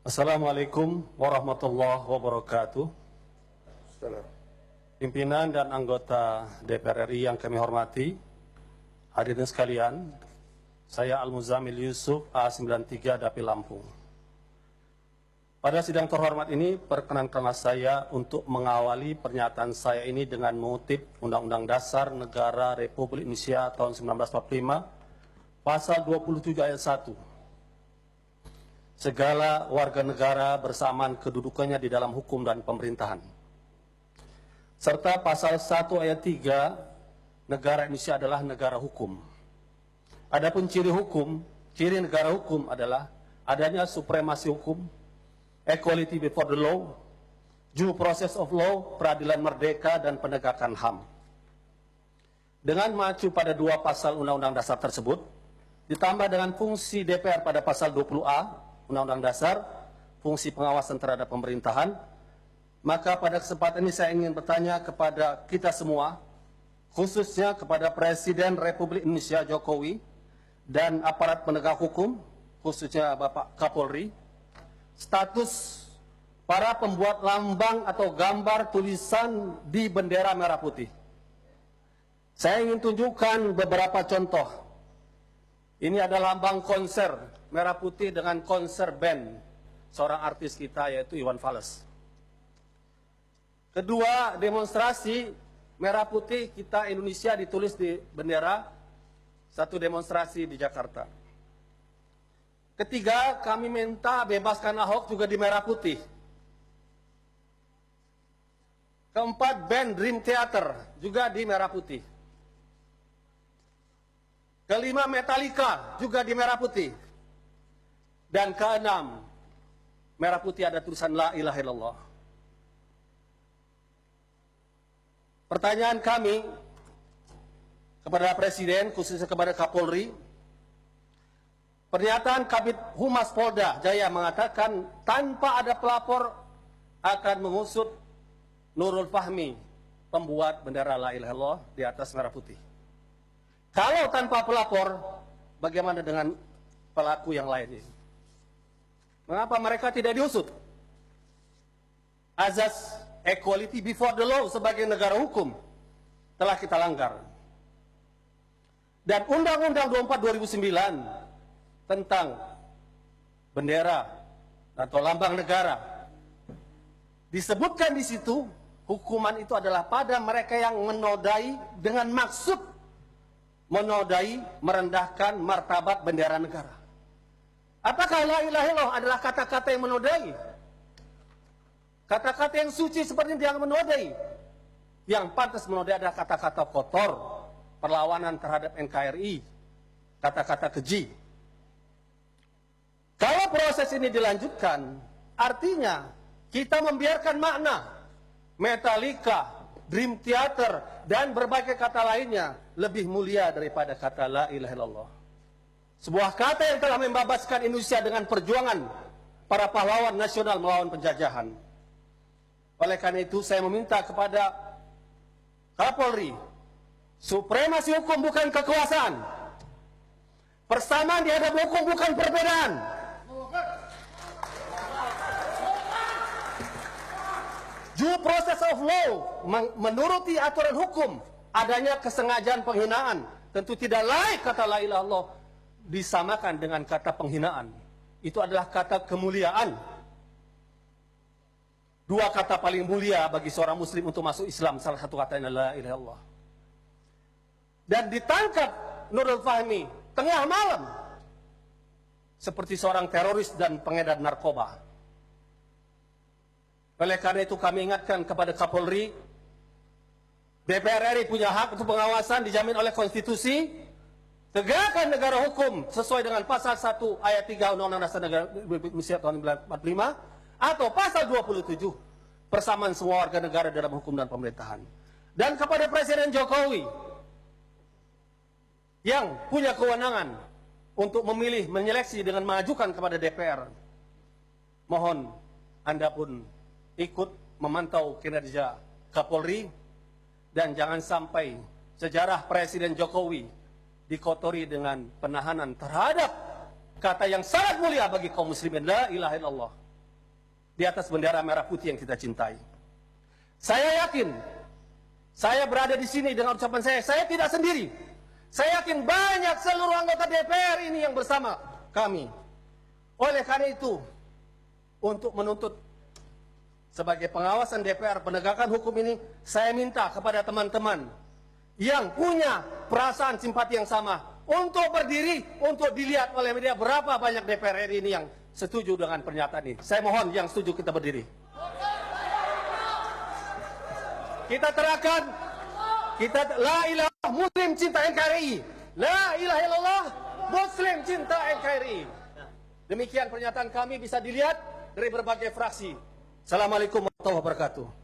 Assalamualaikum warahmatullahi wabarakatuh. Salam. Pimpinan dan anggota DPR RI yang kami hormati, hadirin sekalian, saya Al-Muzamil Yusuf A93 Dapil Lampung. Pada sidang terhormat ini, perkenankanlah saya untuk mengawali pernyataan saya ini dengan mengutip Undang-Undang Dasar Negara Republik Indonesia tahun 1945, Pasal 27 ayat 1. Segala warga negara bersamaan kedudukannya di dalam hukum dan pemerintahan. Serta Pasal 1 ayat 3, negara Indonesia adalah negara hukum. Adapun ciri negara hukum adalah adanya supremasi hukum, equality before the law, due process of law, peradilan merdeka, dan penegakan HAM. Dengan mengacu pada dua pasal Undang-Undang Dasar tersebut, ditambah dengan fungsi DPR pada pasal 20A Undang-Undang Dasar, fungsi pengawasan terhadap pemerintahan, maka pada kesempatan ini saya ingin bertanya kepada kita semua, khususnya kepada Presiden Republik Indonesia Jokowi dan aparat penegak hukum, khususnya Bapak Kapolri, status para pembuat lambang atau gambar tulisan di bendera merah putih. Saya ingin tunjukkan beberapa contoh. Ini adalah lambang konser merah putih dengan konser band seorang artis kita yaitu Iwan Fals. Kedua, demonstrasi merah putih kita Indonesia ditulis di bendera, satu demonstrasi di Jakarta. Ketiga, kami minta bebaskan Ahok juga di merah putih. Keempat, band Dream Theater juga di merah putih. Kelima, Metallica juga di merah putih. Dan keenam, merah putih ada tulisan La ilaha illallah. Pertanyaan kami kepada Presiden, khususnya kepada Kapolri, pernyataan Kabid Humas Polda Jaya mengatakan tanpa ada pelapor akan mengusut Nurul Fahmi, pembuat bendera La ilaha illallah di atas merah putih. Kalau tanpa pelapor, bagaimana dengan pelaku yang lain ini? Mengapa mereka tidak diusut? Azas equality before the law sebagai negara hukum telah kita langgar. Dan Undang-Undang 24 2009 tentang bendera atau lambang negara disebutkan di situ, hukuman itu adalah pada mereka yang menodai dengan maksud menodai, merendahkan martabat bendera negara. Apakah la ilaha illallah adalah kata-kata yang menodai? Kata-kata yang suci seperti yang menodai. Yang pantas menodai adalah kata-kata kotor, perlawanan terhadap NKRI, kata-kata keji. Kalau proses ini dilanjutkan, artinya kita membiarkan makna Metallica, Dream Theater, dan berbagai kata lainnya lebih mulia daripada kata la ilaha illallah. Sebuah kata yang telah membebaskan Indonesia dengan perjuangan para pahlawan nasional melawan penjajahan. Oleh karena itu saya meminta kepada Kapolri, supremasi hukum bukan kekuasaan. Persamaan di hadapan hukum bukan perbedaan. Due process of law, menuruti aturan hukum, adanya kesengajaan penghinaan. Tentu tidak layak kata la ilaha illallah disamakan dengan kata penghinaan. Itu adalah kata kemuliaan. Dua kata paling mulia bagi seorang muslim untuk masuk Islam, salah satu katanya la ilaha illallah. Dan ditangkap Nurul Fahmi tengah malam seperti seorang teroris dan pengedar narkoba. Oleh karena itu kami ingatkan kepada Kapolri, DPR RI punya hak untuk pengawasan dijamin oleh konstitusi. Tegakkan negara hukum sesuai dengan pasal 1 ayat 3 Undang-Undang Dasar Negara Republik Indonesia tahun 1945 atau pasal 27 persamaan semua warga negara dalam hukum dan pemerintahan. Dan kepada Presiden Jokowi yang punya kewenangan untuk memilih, menyeleksi dengan mengajukan kepada DPR, mohon Anda pun ikut memantau kinerja Kapolri dan jangan sampai sejarah Presiden Jokowi dikotori dengan penahanan terhadap kata yang sangat mulia bagi kaum muslimin, la ilaha illallah. di atas bendera merah putih yang kita cintai. Saya yakin, saya berada di sini dengan ucapan saya tidak sendiri. Saya yakin banyak seluruh anggota DPR ini yang bersama kami. Oleh karena itu, untuk menuntut sebagai pengawasan DPR penegakan hukum ini, saya minta kepada teman-teman yang punya perasaan simpati yang sama untuk berdiri, untuk dilihat oleh media berapa banyak DPR RI ini yang setuju dengan pernyataan ini. Saya mohon yang setuju kita berdiri. Kita terangkan, kita la ilaha muslim cinta NKRI, la ilaha illallah muslim cinta NKRI. Demikian pernyataan kami bisa dilihat dari berbagai fraksi. Assalamualaikum warahmatullahi wabarakatuh.